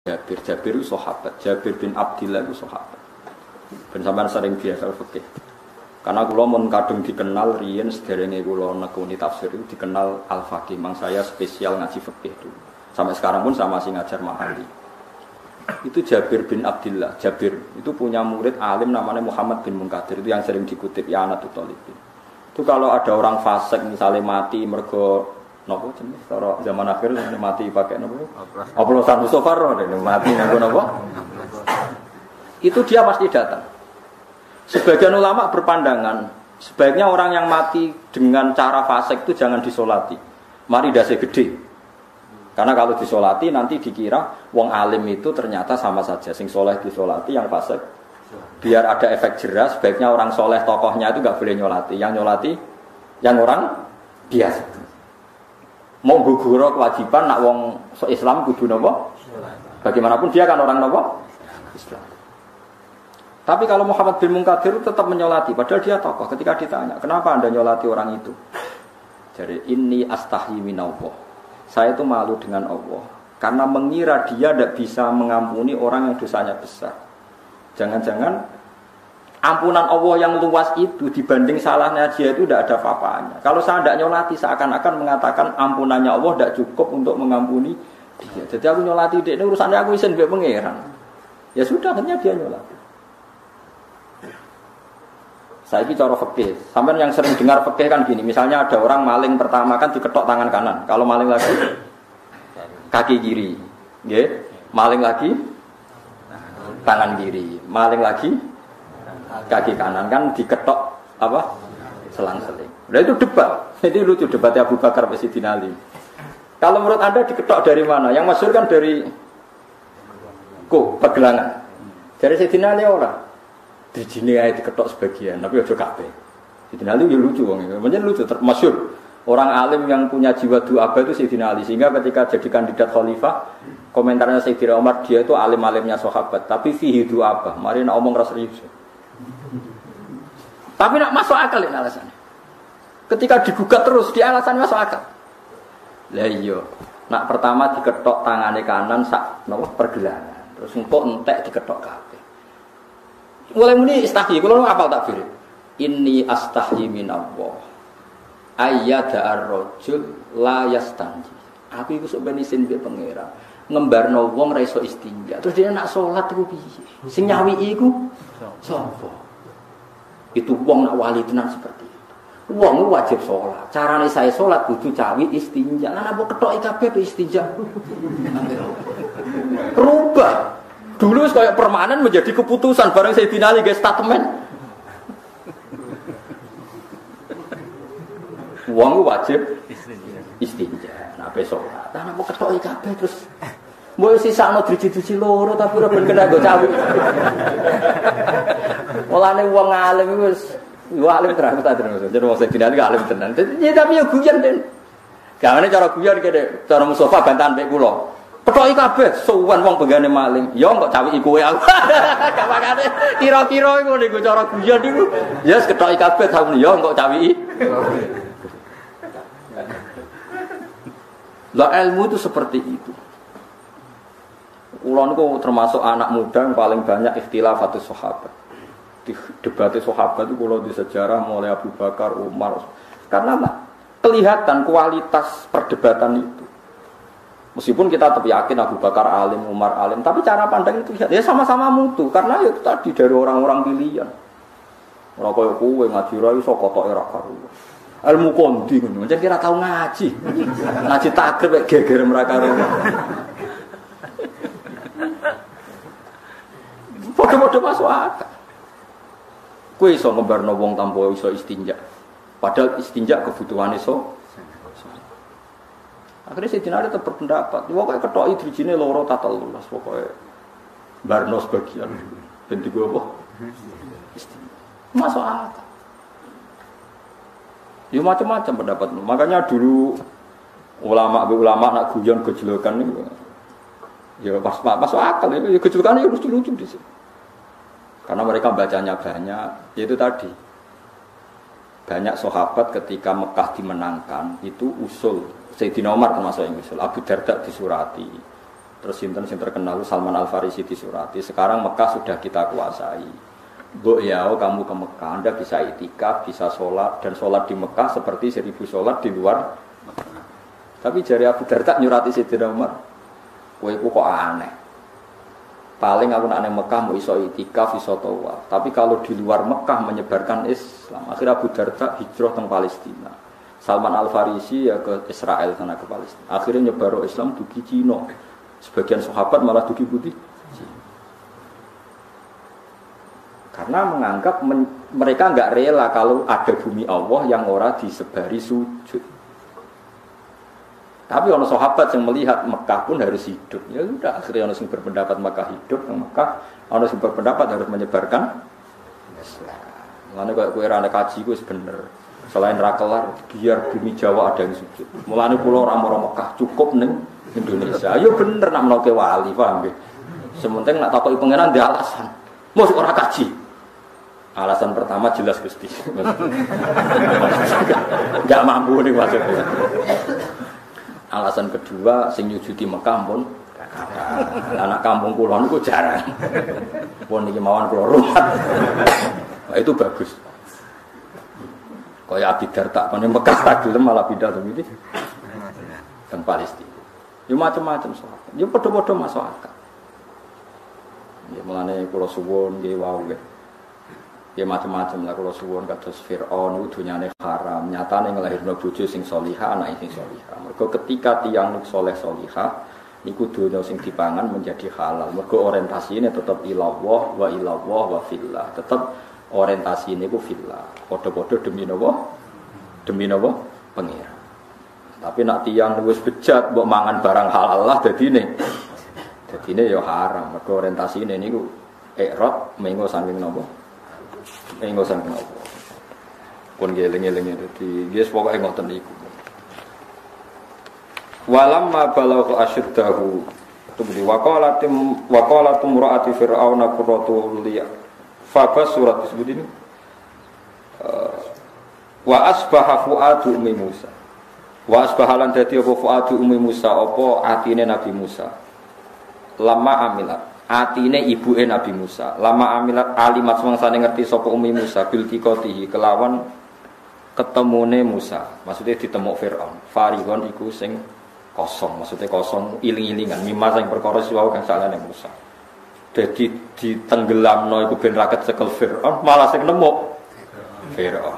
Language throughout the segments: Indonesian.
Jabir itu sahabat, Jabir bin Abdillah itu sahabat. Ben sampean sering biasa fikih. Karena kula mun kadung dikenal riyen sederenge kula nekuni tafsir itu dikenal al-faqih. Mang saya spesial ngaji fikih dulu. Sampai sekarang pun sama masih ngajar Mahali. Itu Jabir bin Abdillah. Jabir itu punya murid alim namanya Muhammad bin Munkadir. Itu yang sering dikutip ya Anatul Talibin. Itu kalau ada orang fasik misalnya mati mergo nopo jenis cara zaman akhir mati pakai nopo oplosan Mustofa mati nganggo nopo itu dia pasti datang. Sebagian ulama berpandangan sebaiknya orang yang mati dengan cara fasik itu jangan disolati, mari dasi gede, karena kalau disolati nanti dikira wong alim itu ternyata sama saja, sing soleh disolati, yang fasik biar ada efek jerah. Sebaiknya orang soleh tokohnya itu nggak boleh nyolati, yang nyolati yang orang biasa. Mau guguro kewajiban nak wong Islam kudu napa? Bagaimanapun dia kan orang napa? Islam. Tapi kalau Muhammad bin Munkadir tetap menyolati, padahal dia tokoh. Ketika ditanya, kenapa anda nyolati orang itu? Jadi inni astahi minallah. Saya itu malu dengan Allah karena mengira dia tidak bisa mengampuni orang yang dosanya besar. Jangan-jangan ampunan Allah yang luas itu dibanding salahnya dia itu tidak ada apa-apanya. Kalau saya tidak nyolati seakan-akan mengatakan ampunannya Allah tidak cukup untuk mengampuni dia. Jadi aku nyolati dia, ini urusannya aku isin biar pangeran. Ya sudah, hanya dia nyolati. Saya ini cara fikih. Sampai yang sering dengar fikih kan gini, misalnya ada orang maling pertama kan diketok tangan kanan. Kalau maling lagi kaki kiri. Nggih. Maling lagi tangan kiri. Maling lagi kaki kanan kan diketok apa? Selang-seling. Nah itu debat. Ini lucu debatnya Abu Bakar sama Sayyidina Ali. Kalau menurut Anda diketok dari mana? Yang masyhur kan dari pegelangan. Dari Sayyidina Ali orang. Di sini aja diketok sebagian, tapi ojo kabeh. Sayyidina Ali ya lucu wong itu. Menjen lucu termasyhur. Orang alim yang punya jiwa du'aba itu Sayyidina Ali. Sehingga ketika jadi kandidat khalifah, komentarnya Sayyidina Umar, dia itu alim-alimnya sahabat, tapi fihi du'aba. Mari nak omong ras serius. Tapi nak masuk akal ini alasannya. Ketika digugat terus, dia alasannya masuk akal. Lah iya, nak pertama diketok tangannya kanan sak napa pergelangan. Terus engko entek diketok kabeh. Mulai muni istahyi, kula apal takbir. Inni astahyi minallah. Ayyada ar-rajul la yastanji. Aku iku sok ben isin mbek pangeran. Ngembarno wong ra iso istinja. Terus dia nak salat iku piye? Sing nyawiki iku sapa? Itu wong nak wali tenan seperti itu. Wong wajib sholat. Carane saya sholat kudu cawi istinja. Lah napa ketoki kabeh istinja. Rubah. Dulu kayak permanen menjadi keputusan bareng Sayyidina Ali guys statement. Wong wajib istinja. Nah besok. Lah napa ketoki kabeh terus mbok sisakno driji-driji loro tapi ora ben kena go cawi. Mulane wong alim wis yo alim terang ta terus. Jadi wong Sayyidina Ali alim tenan. Ya tapi yo guyon den. Gawane cara guyon kene cara Mustofa bantahan mek kula. Ketoki kabeh suwen wong benggane maling. Ya kok cawiki kowe aku. Gak makane kira-kira iku niku cara guyon niku. Ya wis ketoki kabeh sakmene ya kok cawiki. Lah ilmu itu seperti itu. Ulun itu termasuk anak muda yang paling banyak ikhtilafatus sahabat. Di debat sahabat itu kalau di sejarah mulai Abu Bakar, Umar. Karena kelihatan kualitas perdebatan itu. Meskipun kita tetap yakin Abu Bakar alim, Umar alim, tapi cara pandang itu ya sama-sama mutu. Karena itu tadi dari orang-orang pilihan. Ora koyo kowe ngaji ra iso kotoke ra karo. Ilmu kondi ngono. Jan kira tau ngaji. Ngaji takrib geger mereka karo. Bodoh-bodoh masuk akal. Kowe iso ngembarno wong tanpa iso istinja. Padahal istinja kebutuhan iso. Akhirnya Sayyidina Ali tetap berpendapat. Pokoke ketoki drijine loro ta telu las pokoke barno sebagian. Ben digo apa? Istinja. Masuk akal. Ya macam-macam pendapat. Makanya dulu ulama nak guyon gejolokan niku. Ya pas masuk akal ya gejolokan ya lucu-lucu di sini. Karena mereka bacanya banyak, yaitu tadi banyak sahabat ketika Mekah dimenangkan itu usul Sayyidina Umar termasuk yang usul Abu Darda disurati Terus sinten sing terkenal Salman Al Farisi disurati. Sekarang Mekah sudah kita kuasai. Mbok yao kamu ke Mekah, Anda bisa itikaf, bisa sholat dan sholat di Mekah seperti 1000 sholat di luar Mekah. Tapi jari Abu Darda nyurati Sayyidina Umar, kowe ku kok aneh. Paling aku nak nang Mekah mau iso itikaf, iso tawaf. Tapi kalau di luar Mekah menyebarkan Islam, akhirnya Abu Darda hijrah ke Palestina. Salman Al Farisi ya ke Israel sana ke Palestina. Akhirnya nyebar Islam dugi Cina. Sebagian sahabat malah dugi putih. Karena menganggap mereka enggak rela kalau ada bumi Allah yang ora disebari sujud. Tapi orang sahabat yang melihat Mekah pun harus hidup. Ya sudah, akhirnya orang yang berpendapat Mekah hidup, Mekah orang yang berpendapat harus menyebarkan Islam. Mulane kaya kowe ra kaji ku wis bener. Selain ra kelar, biar bumi Jawa ada yang sujud. Mulane kula ora mara Mekah, cukup ning Indonesia. Ayo bener nak menoke wali, paham nggih. Sementing nak takoki pangeran di alasan. Mosok ora kaji. Alasan pertama jelas Gusti. Enggak mampu nih maksudnya. Alasan kedua, sing nyujudi Mekah pun anak kampung kula niku jarang. Pun iki mawon kula rumat. Nah, itu bagus. Kaya Abi Darda kan Mekah tak gelem malah pindah teng iki. Teng Palestina. Ya macam-macam soal. Ya padha-padha masuk akal. Ya mulane kula suwun nggih wau nggih. Ya macam-macam lah kalau suwon kados Firaun itu dunyane haram, nyatane nglahirno bojo sing salihah, anake sing salihah. Mergo ketika tiyang saleh salihah niku donya sing dipangan menjadi halal. Mergo orientasine tetep ilallah wa fillah. Tetep orientasine niku fillah. Padha-padha demi napa? Demi napa? Pangeran. Tapi nak tiyang wis bejat mbok mangan barang halal lah dadine. Dadine ya haram. Mergo orientasine niku ikrad mengo saking napa? Enggak usah kenapa. Pun geleng-geleng dadi wis pokoke ngoten niku. Walamma balagha asyuddahu tubdi waqalatum raati fir'auna qurratu li fa surat disebut ini. Wa asbaha fuadu ummi Musa. Wa asbaha lan dadi apa fuadu ummi Musa apa atine Nabi Musa. Lama amilat atine ibuke Nabi Musa. Lama amilat alimat semangsane ngerti sapa Ummi Musa bil tiqatihi kelawan ketemune Musa. Maksudnya ditemuk Firaun. Farihon iku sing kosong, maksudnya kosong iling-ilingan mimma sing perkara siwau kang salane Musa. Dadi ditenggelamno iku ben raket cekel Firaun, malah sing nemu Firaun.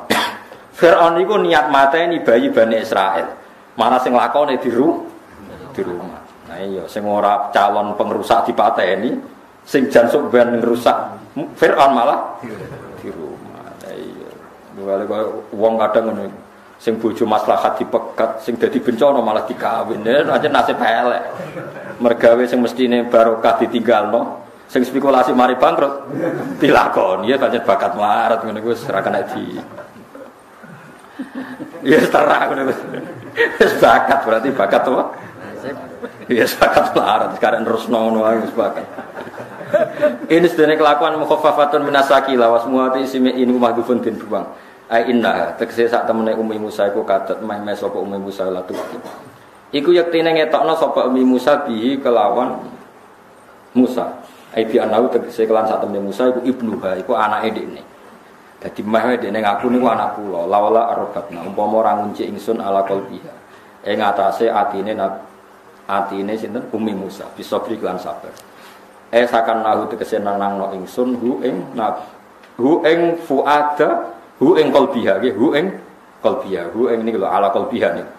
Firaun iku niat mateni bayi Bani Israel. Malah sing lakone di rumah. Nah iya, sing ora calon pengrusak dipateni, sing jan sok ben ngrusak Firaun malah di rumah. Nah iya. Wale kok wong kadang ngono. Sing bojo maslahat dipegat, sing dadi bencana malah dikawin. Aja nasib elek. Mergawe sing mestine barokah ditinggalno, sing spekulasi mari bangkrut dilakoni ya pancen bakat melarat ngono iku wis ora kena di. Ya terang ngono wis. Wis bakat berarti bakat apa? Ya sepakat larat sekarang terus nono wis sepakat. Ini sedene kelakuan mukhaffafatun minasaki lawas muati ismi inu mahdhufun bin buang. Ai inna tegese sak temene Ummi Musa iku kadet meh sapa Ummi Musa latu. Iku yektine ngetokno sapa Ummi Musa bihi kelawan Musa. Ai bi anau tegese kelan sak temene Musa iku ibnuha iku anake dekne. Dadi meh dekne ngaku niku anak kula. Lawala arbatna umpama ora ngunci ingsun ala qalbiha. Ing atase atine sinten Ummi Musa bisa beri kelan sabar. Sakan nahu tegese nangno ingsun hu ing fuada hu ing qalbiha nggih hu ing qalbiha hu ing niku lho ala qalbiha niku.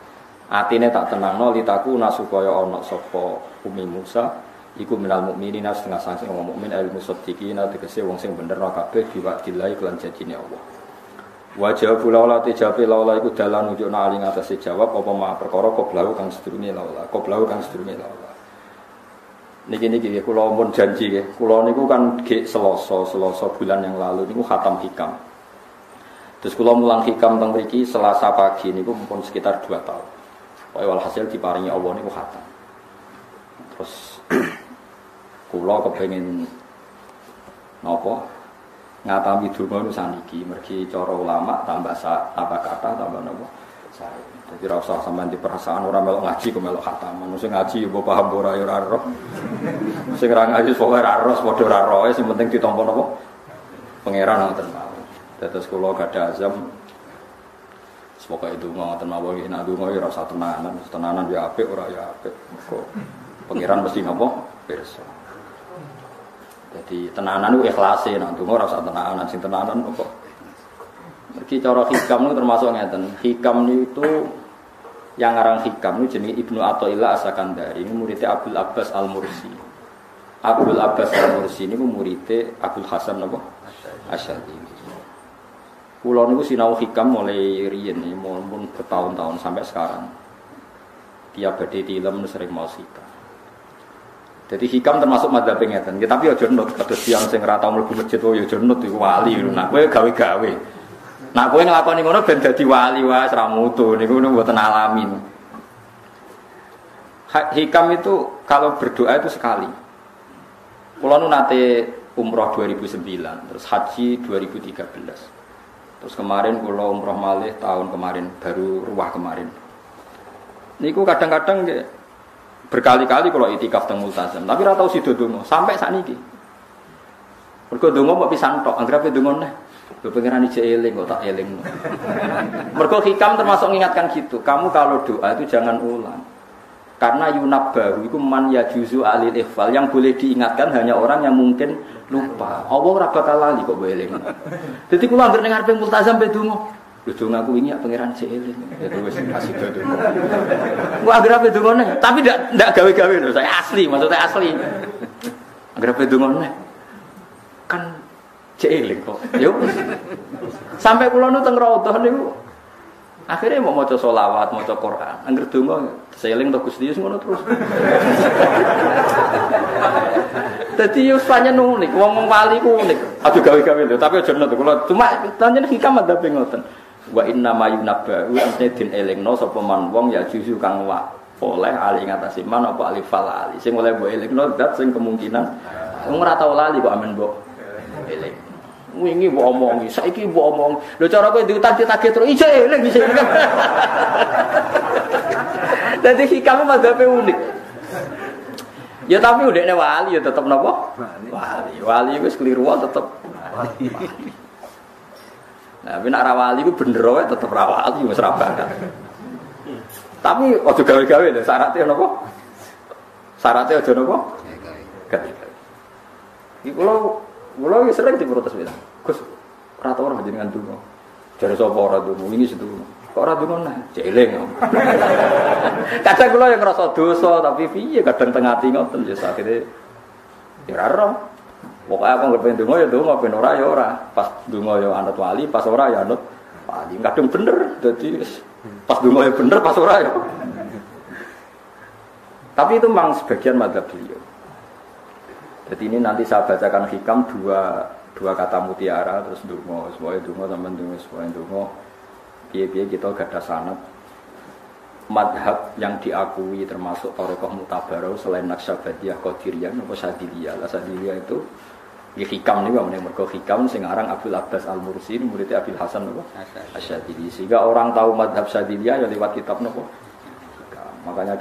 Atine tak tenangno litaku nasupaya ana sapa Ummi Musa iku minal mukminina setengah saking wong mukmin al musaddiqina tegese wong sing bener kabeh diwakilai kelan janjine Allah. Wajah laula tijabe laula iku dalan nunjukna ali ngatasi jawab apa ma perkara qoblahu kang sedurunge laula laula. Niki kula mun janji nggih. Kula niku kan gek Selasa bulan yang lalu niku khatam hikam. Terus kula mulang hikam teng mriki Selasa pagi niku pun sekitar 2 tahun. Pokoke walhasil diparingi Allah niku khatam. Terus kula kepengin napa? Ngatami donga nu saniki mergi cara ulama tambah kata tambah napa Saya. Jadi rasa sampean di perasaan orang melok ngaji kok melok khataman. Sing ngaji yo paham ora yo ora roh. Sing ra ngaji pokoke ra roh padha ra roe sing penting ditampa napa? Pangeran ngoten mawon. Dados kula gadah azam semoga itu ngoten mawon nek ndonga yo rasa tenanan ya apik ora ya apik. Kok pangeran mesti napa? Pirsa. Jadi tenanan itu ikhlase nek ndonga ora usah tenanan sing tenanan kok. Iki cara hikam itu termasuk ngeten. Hikam itu yang ngarang hikam itu jenenge Ibnu Athaillah As-Sakandari. Ini muridnya Abdul Abbas Al-Mursi. Abdul Abbas Al-Mursi ini muridnya Abdul Hasan apa? Asy'ari. Kula niku sinau hikam mulai riyen iki mun bertahun-tahun sampai sekarang. Tiap badhe tilem sering mau hikam. Jadi hikam termasuk madzhab ngeten. Ya, tapi aja nut kados tiyang sing ora tau mlebu masjid yo aja nut iku wali. Nah kowe gawe-gawe. Nah, kowe nglakoni ngono ben dadi wali wae ora mutu niku mboten alamin. Hikam itu kalau berdoa itu sekali. Kula nu nate umroh 2009, terus haji 2013. Terus kemarin kula umroh malih tahun kemarin, baru ruwah kemarin. Niku kadang-kadang berkali-kali kula itikaf teng Multazam, tapi ora tau sida donga sampai sakniki. Mergo donga kok pisan tok, anggere donga neh. Lho pengiran ije eling kok tak eling. Mergo hikam termasuk mengingatkan gitu. Kamu kalau doa itu jangan ulang. Karena yunabbahu itu man yajuzu alil ikhfal. Yang boleh diingatkan hanya orang yang mungkin lupa. Allah ora bakal lali kok eling. Dadi kula anggere ning ngarepe Multazam pe donga. Lho donga ku wingi pengiran ije eling. Ya wis kasih donga. Ku anggere pe donga neh, tapi ndak gawe-gawe lho. Saya asli, maksudnya asli. Anggere pe donga neh. Kan jeeling kok. Yo. Sampai kula nu teng raudhah niku akhirnya mau maca selawat, maca Quran. Angger donga seeling to Gusti Yesus ngono terus. Dadi yo panjen unik, wong wali ku unik. Aduh gawe-gawe lho, tapi aja nut kula cuma pancen hikam ada ngoten. Wa inna ma yunabba wa amne din elingno sapa man wong ya juzu kang wa oleh ali ngatasi man apa ali falali. Sing oleh mbok elingno dat sing kemungkinan wong ora tau lali kok amen mbok eling. Wingi mbok omongi, saiki mbok omong. Lho cara kowe diutak-utak terus ijo eling bisa kan. Dadi hikame madzhabe unik. Ya tapi udekne wali ya tetep napa? Wali. Wali wis keliru tetep wali. Nah, nek ora wali ku bener wae tetep ra wali wis ra bakat. Tapi aja gawe-gawe lho syaratnya napa? Syaratnya aja napa? Gawe-gawe. Iki kula sering diprotes bilang, Gus, ora tau ora jenengan donga. Jare sapa ora donga, wingi setu. Kok ora donga nah, jeling. Kadang kula yang ngrasa dosa, tapi piye kadang tengah ati ngoten ya sakite. Ya ora roh. Pokoke aku ngerti donga ya donga, ben ora ya ora. Pas donga ya anut wali, pas ora ya anut wali. Kadang bener, dadi pas donga ya bener, pas ora ya. Tapi itu memang sebagian madzhab beliau. Jadi ini nanti saya bacakan hikam dua kata mutiara terus donga, semuanya donga sampean donga, semuanya donga. Piye-piye kita gadah sanad madhab yang diakui termasuk thariqah mutabarah selain Naqsyabandiyah, Qadiriyah, apa Sadiliyah. Lah Sadiliyah itu hikam niku meneh mergo hikam sing aran Abdul Abbas Al-Mursi muridnya Abdul Hasan apa? Asy'ari. Sehingga orang tahu madhab Sadiliyah ya lewat kitab napa? Makanya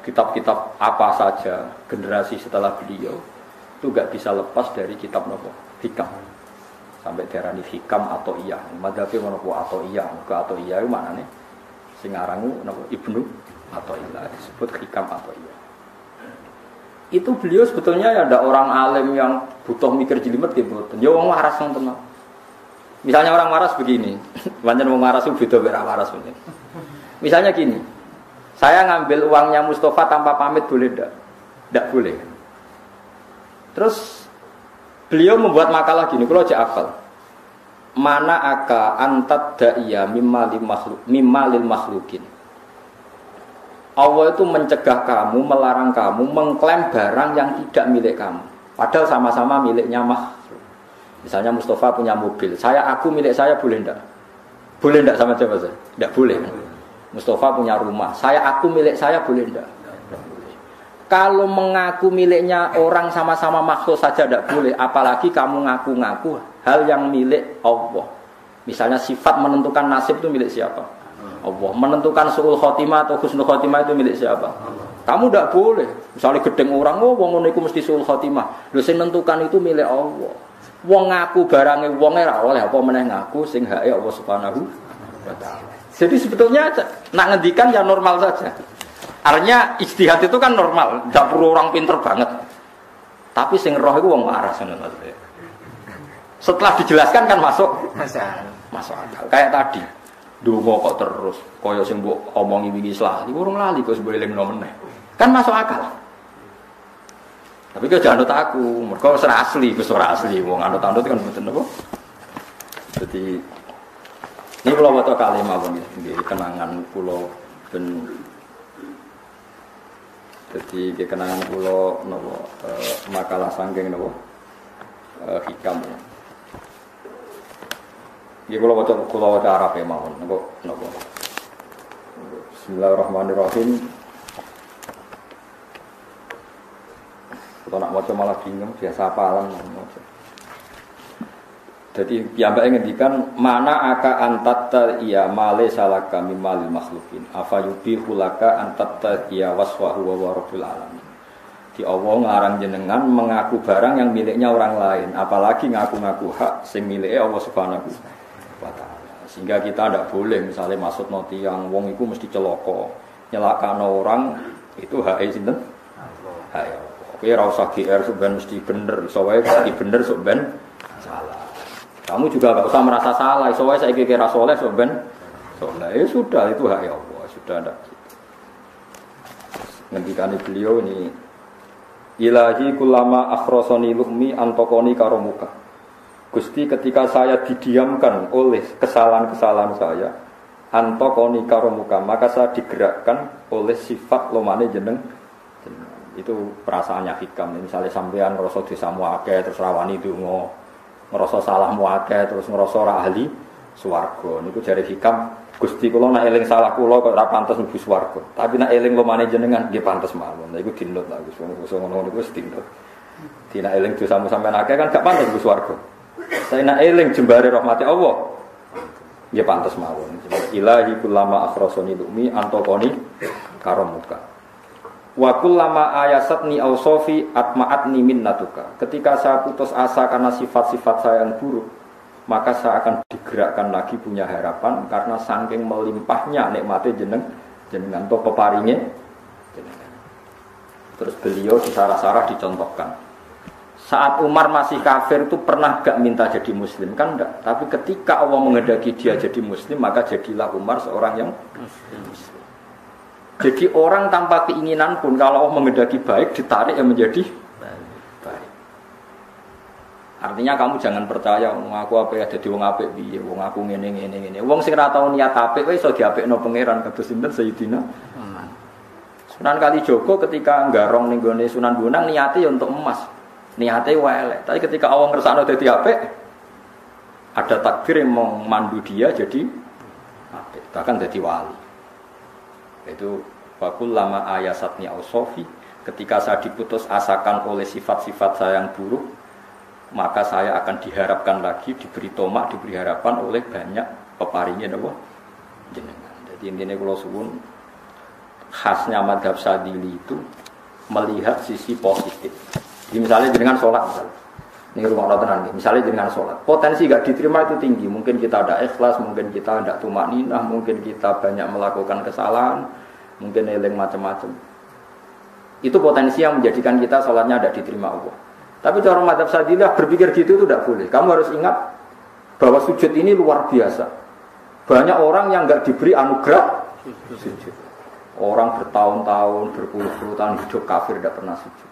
kitab-kitab apa saja generasi setelah beliau itu gak bisa lepas dari kitab nopo hikam sampai darani hikam atau iya madhabe nopo atau iya itu maknane sing aran nopo Ibnu atau iya disebut hikam atau iya. Itu beliau sebetulnya ya ada orang alim yang butuh mikir jelimet gitu. Ya wong waras ngoten. Misalnya orang waras begini, pancen wong waras itu beda mek waras mungkin. Misalnya gini, saya ngambil uangnya Mustafa tanpa pamit boleh enggak? Enggak boleh. Terus beliau membuat makalah gini, kalau aja hafal. Mana aka antat da'iya mimma lil makhlukin. Allah itu mencegah kamu, melarang kamu mengklaim barang yang tidak milik kamu. Padahal sama-sama miliknya makhluk. Misalnya Mustafa punya mobil, aku milik saya boleh enggak? Boleh enggak sama siapa saja? Enggak boleh. Mustafa punya rumah, aku milik saya boleh enggak? Kalau mengaku miliknya orang sama-sama makhluk saja tidak boleh, apalagi kamu ngaku-ngaku hal yang milik Allah. Misalnya sifat menentukan nasib itu milik siapa? Allah. Menentukan suul khotimah atau husnul khotimah itu milik siapa? Kamu tidak boleh. Misalnya gedeng orang, wong ngono iku mesti suul khotimah. Lho sing nentukan itu milik Allah. Wong ngaku barange wonge ra oleh apa meneh ngaku sing hake Allah Subhanahu wa taala. Jadi sebetulnya nak ngendikan ya normal saja. Artinya ijtihad itu kan normal, tidak perlu orang pinter banget. Tapi sing roh itu wong waras ngono maksudnya. Setelah dijelaskan kan masuk akal. Kayak tadi. Dungo kok terus kaya sing mbok omongi wingi lali, urung lali kok sebab elingno meneh. Kan masuk akal. Tapi kok jangan anut aku, mergo ora asli, wis ora asli wong anut-anut kan mboten apa. Jadi ini kula waca kali mawon nggih kenangan kula ben jadi kenangan kula napa makalah saking napa hikam. Nggih kula waca Arab mawon napa. Bismillahirrahmanirrahim. Kalau nak maca malah bingung biasa apalan maca. Jadi piyambake ngendikan mana aka antatta iya male salaka mimal makhlukin afayubi hulaka antatta iya waswahu wa rabbil alamin. Di Allah ngarang jenengan mengaku barang yang miliknya orang lain, apalagi ngaku-ngaku hak sing milike Allah Subhanahu wa taala. Sehingga kita tidak boleh misalnya maksud noti yang wong iku mesti celaka, nyelakano orang itu hak sinten? Hak Allah. Kowe ora usah GR sok ben mesti bener, iso wae mesti bener sok ben salah. Kamu juga enggak usah merasa salah, iso wae saiki kira saleh sok ben saleh. Ya sudah itu hak Allah, sudah ada. Ngendikane beliau ini Ilahi kullama akhrasani lu'mi antokoni karomuka. Gusti ketika saya didiamkan oleh kesalahan-kesalahan saya antokoni karomuka, maka saya digerakkan oleh sifat lomane jeneng. Itu perasaannya hikam. Misalnya sampean ngerasa dosamu akeh terus rawani donga, ngerasa salahmu akeh terus ngerasa ora ahli swarga. Niku jare hikam, Gusti kula nek eling salah kula kok ora pantes mlebu swarga. Tapi nek eling lumane jenengan nggih pantes mawon. Lha iku dinut lah Gus ngono niku wis dinut. Dina eling dosamu sampean akeh kan gak pantes mlebu swarga. Saya nek eling jembare rahmati Allah nggih pantes mawon. Ilahi kullama akhrasani lumi antaqani karamuka. Wa kullama ayasatni ausofi atma'atni minnatuka. Ketika saya putus asa karena sifat-sifat saya yang buruk, maka saya akan digerakkan lagi punya harapan karena saking melimpahnya nikmate jenengan to peparinge jenengan. Terus beliau di sarah-sarah dicontohkan. Saat Umar masih kafir itu pernah gak minta jadi muslim kan enggak, tapi ketika Allah menghendaki dia jadi muslim, maka jadilah Umar seorang yang muslim. Jadi orang tanpa keinginan pun kalau Allah menghendaki baik ditarik yang menjadi baik. Artinya kamu jangan percaya wong aku apik dadi wong apik piye, wong aku ngene. Wong sing ora tau niat apik kowe iso diapikno pangeran kados sinten Sayyidina Sunan Kalijaga ketika nggarong ning gone Sunan Bonang niate ya untuk emas. Niate wae elek. Tapi ketika Allah ngersakno dadi apik ada takdir yang memandu dia jadi apik, bahkan jadi wali. Itu wakul lama ayasatni ausofi. Ketika saya diputus asakan oleh sifat-sifat saya yang buruk, maka saya akan diharapkan lagi, diberi tomak, diberi harapan oleh banyak peparingnya jenengan. Jadi intinya kalau suwun khasnya madhab Sadili itu melihat sisi positif. Jadi misalnya jenengan sholat misalnya. Ini rumah Allah tenang. Misalnya jenengan sholat, potensi gak diterima itu tinggi. Mungkin kita ada ikhlas, mungkin kita tidak tumak ninah, mungkin kita banyak melakukan kesalahan, mungkin eling macam-macam. Itu potensi yang menjadikan kita sholatnya tidak diterima Allah. Tapi cara madhab Sadilah berpikir gitu itu tidak boleh. Kamu harus ingat bahwa sujud ini luar biasa. Banyak orang yang nggak diberi anugerah sujud. Orang bertahun-tahun, berpuluh-puluh tahun hidup kafir tidak pernah sujud.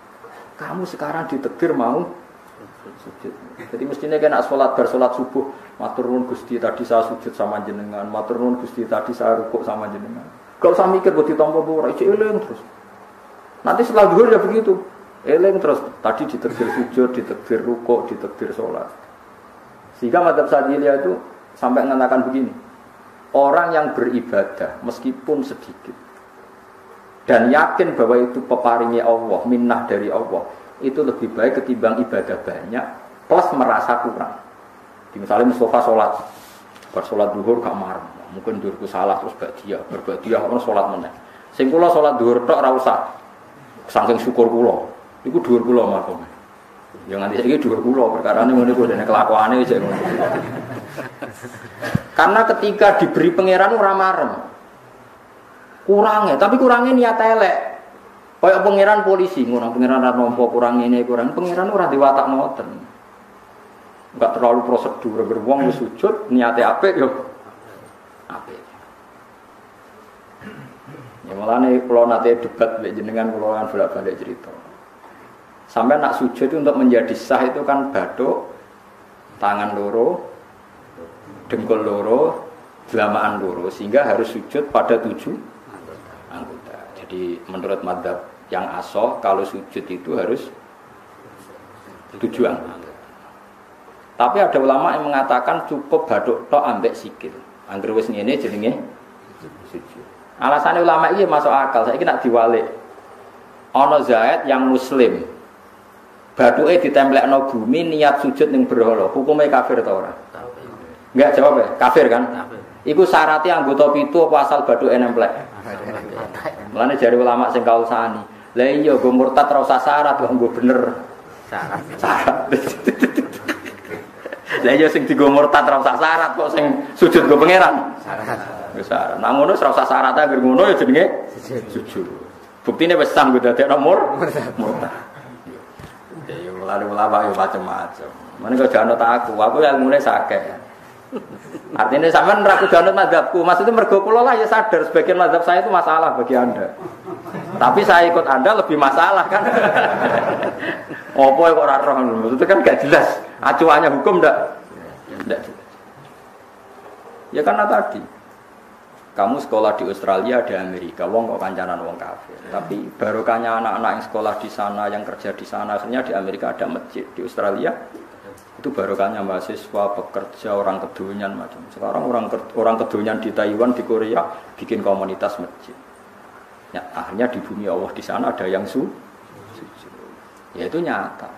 Kamu sekarang ditakdir mau sujud. Jadi mestinya kena sholat bersolat subuh, matur nuwun Gusti tadi saya sujud sama jenengan, matur nuwun Gusti tadi saya rukuk sama jenengan. Kalau saya mikir buat ditompo ora eling terus. Nanti setelah zuhur ya begitu. Eling terus tadi ditakdir sujud, ditakdir rukuk, ditakdir sholat. Sehingga madzhab Sadiliyah itu sampai mengatakan begini. Orang yang beribadah meskipun sedikit dan yakin bahwa itu peparingnya Allah, minnah dari Allah, itu lebih baik ketimbang ibadah banyak plus merasa kurang. Misalnya Mustafa sholat Bar salat zuhur gak marem. Mungkin dhuwurku salah terus ba'diyah ono salat meneh. Sing kula salat zuhur tok ora usah. Saking syukur kula. Iku dhuwur kula makome. Ya nganti saiki dhuwur kula perkarane ngene kuwi dene kelakuane jek ngono. Karena ketika diberi pangeran ora marem. Kurangnya, tapi kurangnya niat elek. Kayak pangeran polisi, ngono pangeran ora nampa kurang ini, kurang pangeran ora diwatak ngoten. Enggak terlalu prosedur, beruang sujud, niatnya apik yo apik. Ya malah nih kalau nanti debat jenengan kalau kan bolak-balik cerita. Sampai nak sujud itu untuk menjadi sah itu kan baduk, tangan loro, dengkul loro, jelamaan loro, sehingga harus sujud pada 7 anggota. Jadi menurut madzhab yang asoh kalau sujud itu harus 7 anggota. Tapi ada ulama yang mengatakan cukup baduk tok ambek sikil. Angger wis ngene jenenge sujud. Alasannya ulama ini masuk akal. Saiki nak diwalik. Ana Zaid yang muslim. Baduke ditemplekno bumi niat sujud ning berhala. Hukume kafir ta ora? Enggak jawab ya? Kafir kan? Iku syaratnya anggota pitu apa asal baduke nemplek? Mulane jare ulama sing kaulsani. Lah iya go murtad ora usah syarat kok nggo bener. Syarat. Lah iya sing digo murtad ora usah syarat kok sing sujud go pangeran. Syarat. Nah ngono ora usah syarat anggere ngono ya jenenge sujud. Buktine wis sang go dadekno murtad. Ya lalu ulama yo macam-macam. Mene kok janut aku ilmune sakeh. Artinya sampean ra kudu anut mazhabku. Maksudnya mergo kula lah ya sadar sebagian mazhab saya itu masalah bagi Anda. Tapi saya ikut Anda lebih masalah kan. Opo kok ora roh itu kan gak jelas. Acuannya hukum ndak? Ndak jelas. Ya karena tadi kamu sekolah di Australia, di Amerika, wong kok kancanan wong kafir. Tapi barokahnya anak-anak yang sekolah di sana, yang kerja di sana, akhirnya di Amerika ada masjid, di Australia itu barokahnya mahasiswa, pekerja, orang kedonyan macam. Sekarang orang kedonyan di Taiwan, di Korea bikin komunitas masjid. Ya, akhirnya di bumi Allah di sana ada yang sujud. Ya itu nyata.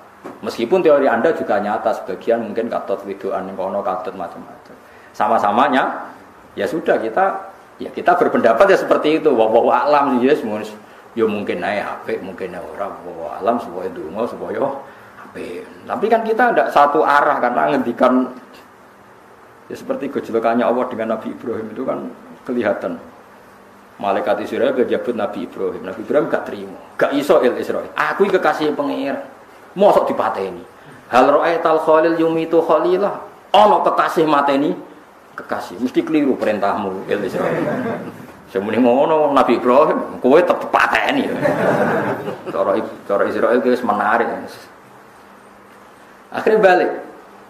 Meskipun teori Anda juga nyata, sebagian mungkin katut widoan kono katut macam-macam. Sama-samanya ya sudah kita berpendapat ya seperti itu. Wallahu a'lam ya semuanya. Ya mungkin naik HP, mungkin orang wallahu a'lam supaya donga supaya HP. Tapi kan kita tidak satu arah karena ngendikan ya seperti gejolokannya Allah dengan Nabi Ibrahim itu kan kelihatan. Malaikat Israel berjabut Nabi Ibrahim. Nabi Ibrahim gak terima, gak iso Israel. Aku iki kekasih pengira. Mosok dipateni. Hal ra'aital khalil yumitu khalilah. Ana kekasih mateni kekasih. Mesti keliru perintahmu Israel. Semune ngono Nabi Ibrahim, kowe tetep pateni. Cara Israel wis menarik. Akhirnya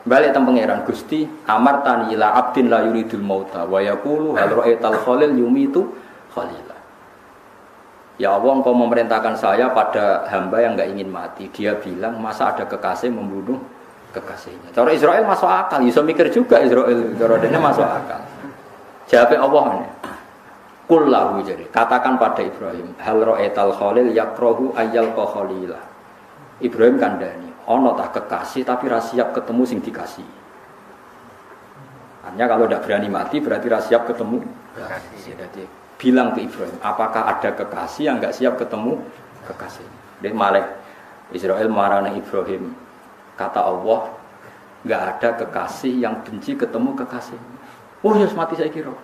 balik teng pangeran Gusti amartani ila abdin la yuridul mauta wa yaqulu hal ra'aital khalil yumitu khalila. Ya Allah, engkau memerintahkan saya pada hamba yang enggak ingin mati. Dia bilang, masa ada kekasih membunuh kekasihnya. Cara Israel masuk akal, bisa mikir juga Israel. Cara dene masuk akal. Jawab Allah ini. Qul lahu jadi, katakan pada Ibrahim, hal ra'aital khalil yakrahu ayyal khalila. Ibrahim kandhani, ana tak kekasih tapi ra siap ketemu sing dikasih. Artinya kalau tidak berani mati berarti ra siap ketemu kekasih. Jadi bilang ke Ibrahim, apakah ada kekasih yang enggak siap ketemu kekasih? Dan Malik Israel marahnya Ibrahim, kata Allah, enggak ada kekasih yang benci ketemu kekasih. Oh ya mati saya kira.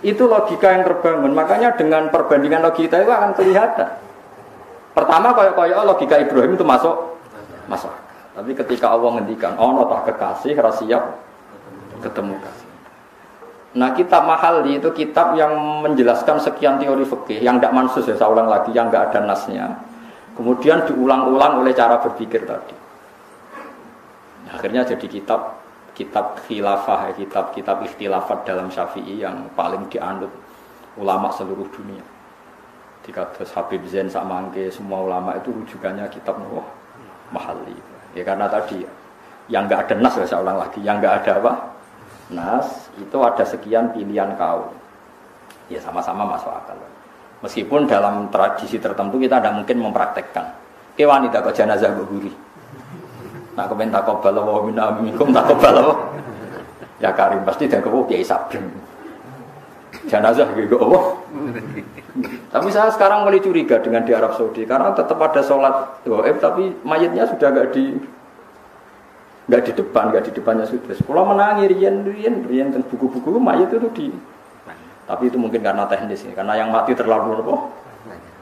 Itu logika yang terbangun. Makanya dengan perbandingan logika itu akan kelihatan. Pertama kayak logika Ibrahim itu masuk. Tapi ketika Allah ngendikan, ono tak kekasih ra siap ketemu kasih. Nah kitab Mahali itu kitab yang menjelaskan sekian teori fikih yang tidak mansus ya, saya ulang lagi, yang tidak ada nasnya. Kemudian diulang-ulang oleh cara berpikir tadi. Nah, akhirnya jadi kitab khilafah, kitab ikhtilafat dalam Syafi'i yang paling dianut ulama seluruh dunia. Dikados Habib Zain Sakmangke, semua ulama itu rujukannya kitab Mahali. Ya karena tadi yang tidak ada nas ya, saya ulang lagi, yang tidak ada apa? Nas itu ada sekian pilihan kaum. Ya sama-sama masuk akal. Meskipun dalam tradisi tertentu kita tidak mungkin mempraktekkan. Ke wanita kok jenazah guri. Nak kepen takobal wa minna minkum takobal. Ya Karim pasti dak kepo Kiai Sabrem. Jenazah gitu apa? Tapi saya sekarang mulai curiga dengan di Arab Saudi karena tetap ada sholat gaib tapi mayatnya sudah nggak di depannya sudah. Sekolah menangi rian dan buku-buku mayat itu di. Tapi itu mungkin karena teknis ini, karena yang mati terlalu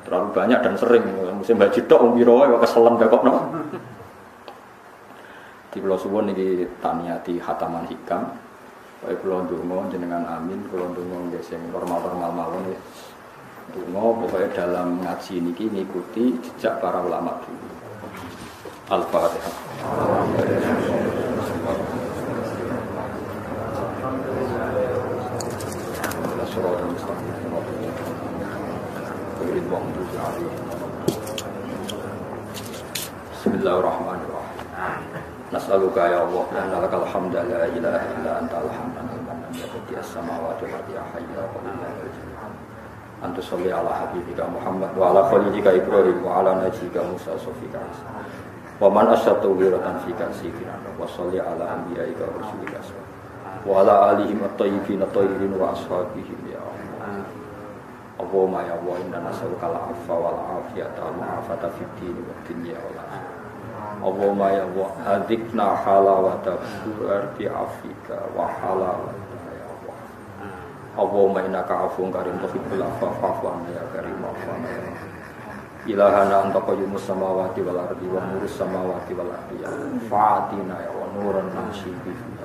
banyak dan sering. Musim haji tok umbiro ya keselen kok no. Di Pulau Suwon ini taniati hataman hikam. Kaya kula ndonga jenengan amin, kula ndonga nggih sing normal-normal mawon ya. Ndonga pokoke dalam ngaji niki ngikuti jejak para ulama dulu. Al-Fatihah. Bismillahirrahmanirrahim. Nas'aluka ya Allah anna lakal hamda la ilaha illa anta al-hamdan al-mannan ya badi'as samawati wal ardi ya hayyu ya qayyum ya anta sholli ala habibika Muhammad wa ala khalilika Ibrahim wa ala najika Musa sofika wa man asyatu wiratan fika sikiran wa sholli ala anbiyaika wa rasulika wa ala alihim at-tayyibin at-tahirin wa ashabihim ya Allah. Allahumma ya Allah inna nas'aluka al-'afwa wal 'afiyata ma'afata fid din wa dunya wal akhirah. Allahumma ya Allah adzikna halawata bi afika wa halawata ya Allah. Allahumma innaka 'afuwun karim tuhibbul 'afwa fa'fu 'anna ya karim wa'fu 'anna ya ilahana anta qayyumus samawati wal ardi wa nurus samawati wal ardi ya fa'atina ya wa nuran namshi bihi.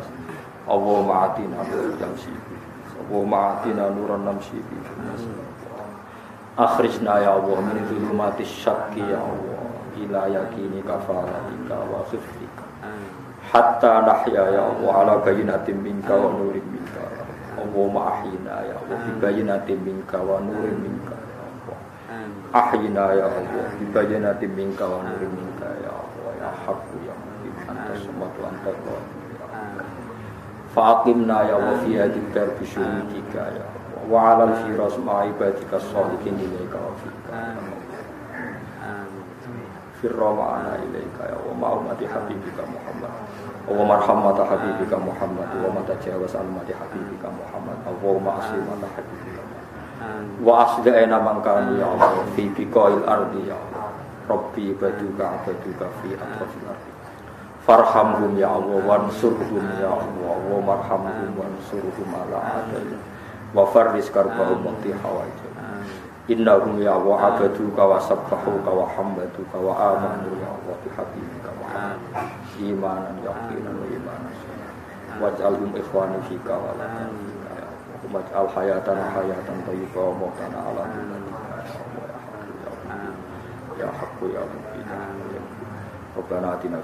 Allahumma atina nuran namshi bihi. Allahumma atina nuran namshi bihi. Akhrijna ya Allah min dhulumatis syakki ya Allah ila yakini kafaratika wa khiftika hatta nahya ya Allah ala bayinatin minka wa nurin minka Allahumma ahyina ya Allah bi bayinatin minka wa nurin minka ya Allah ahyina ya Allah bi bayinatin minka wa nurin minka ya Allah ya haqqu ya mubin anta samadu anta qadir ya Allah faqimna ya Allah fi hadhihi darbi syurika ya Allah wa ala al-firas ma'ibadika sholihin ilaika wa fika firrama ana ilaika ya wa ma'umati habibika Muhammad wa marhamata habibika Muhammad wa matajawaz almati habibika Muhammad Allahumma aslimata habibika wa asli'ina man kanu ya Allah fi biqa'il ardi ya Allah rabbi baduka fi atrafil ardi farhamhum ya Allah wansurhum ya Allah wa marhamhum wansurhum ala adil wa farris karbahum waqti hawaijah innahum ya wa abaduka wa sabbahuka wa hamdaduka wa amanu ya Allah bi habibika Muhammad imanan yaqinan wa imanan waj'alhum ikhwani fika wa la tanfika ya Allah waj'al hayatana hayatan thayyibah wa mautana ala dinika ya Allah ya haqqu ya mubin ya Rabbana atina